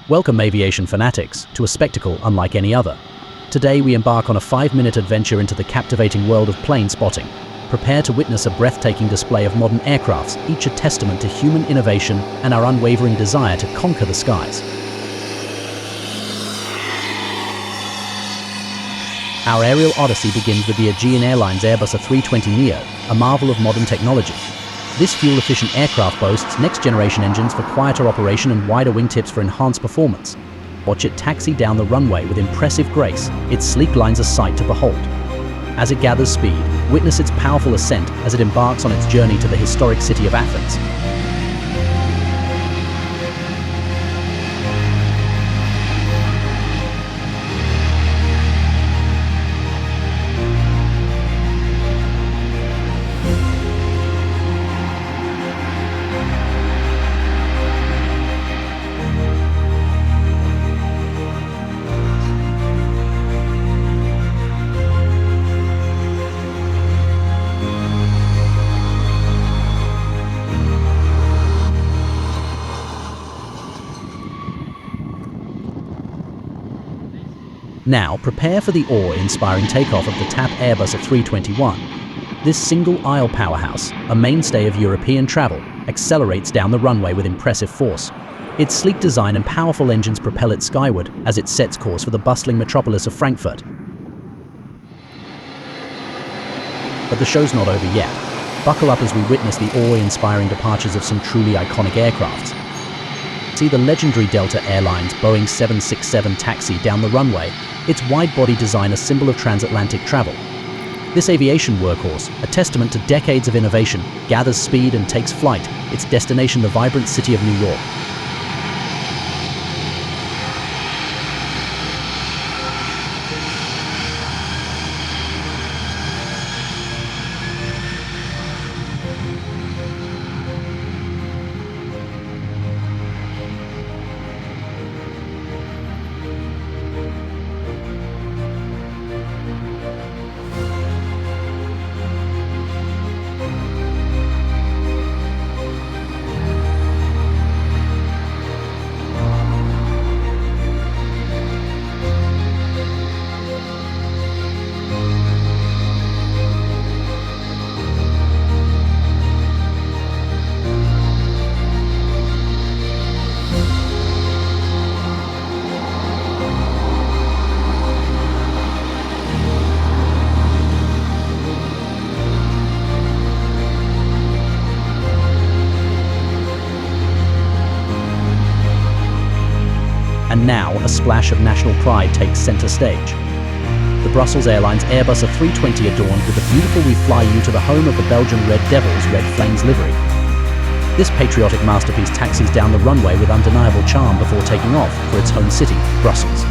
Welcome, aviation fanatics, to a spectacle unlike any other. Today we embark on a 5-minute adventure into the captivating world of plane spotting. Prepare to witness a breathtaking display of modern aircrafts, each a testament to human innovation and our unwavering desire to conquer the skies. Our aerial odyssey begins with the Aegean Airlines Airbus A320 Neo, a marvel of modern technology. This fuel-efficient aircraft boasts next-generation engines for quieter operation and wider wingtips for enhanced performance. Watch it taxi down the runway with impressive grace, its sleek lines a sight to behold. As it gathers speed, witness its powerful ascent as it embarks on its journey to the historic city of Athens. Now, prepare for the awe-inspiring takeoff of the TAP Airbus A321. This single-aisle powerhouse, a mainstay of European travel, accelerates down the runway with impressive force. Its sleek design and powerful engines propel it skyward as it sets course for the bustling metropolis of Frankfurt. But the show's not over yet. Buckle up as we witness the awe-inspiring departures of some truly iconic aircrafts. See the legendary Delta Airlines Boeing 767 taxi down the runway, its wide-body design a symbol of transatlantic travel. This aviation workhorse, a testament to decades of innovation, gathers speed and takes flight, its destination the vibrant city of New York. And now, a splash of national pride takes center stage. The Brussels Airlines Airbus A320 adorned with the beautiful "We Fly You" to the home of the Belgian Red Devils Red Flames livery. This patriotic masterpiece taxis down the runway with undeniable charm before taking off for its home city, Brussels.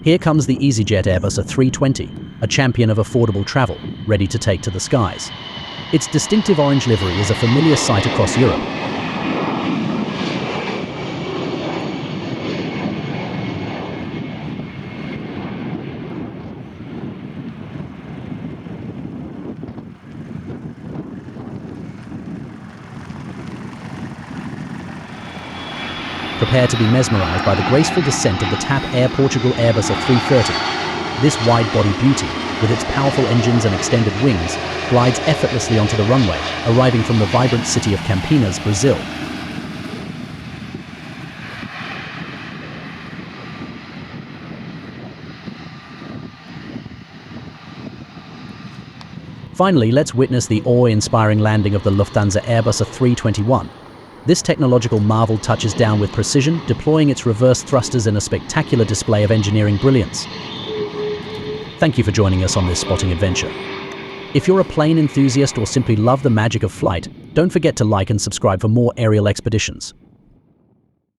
Here comes the EasyJet Airbus A320, a champion of affordable travel, ready to take to the skies. Its distinctive orange livery is a familiar sight across Europe. Prepare to be mesmerized by the graceful descent of the TAP Air Portugal Airbus A330. This wide-body beauty, with its powerful engines and extended wings, glides effortlessly onto the runway, arriving from the vibrant city of Campinas, Brazil. Finally, let's witness the awe-inspiring landing of the Lufthansa Airbus A321. This technological marvel touches down with precision, deploying its reverse thrusters in a spectacular display of engineering brilliance. Thank you for joining us on this spotting adventure. If you're a plane enthusiast or simply love the magic of flight, don't forget to like and subscribe for more aerial expeditions.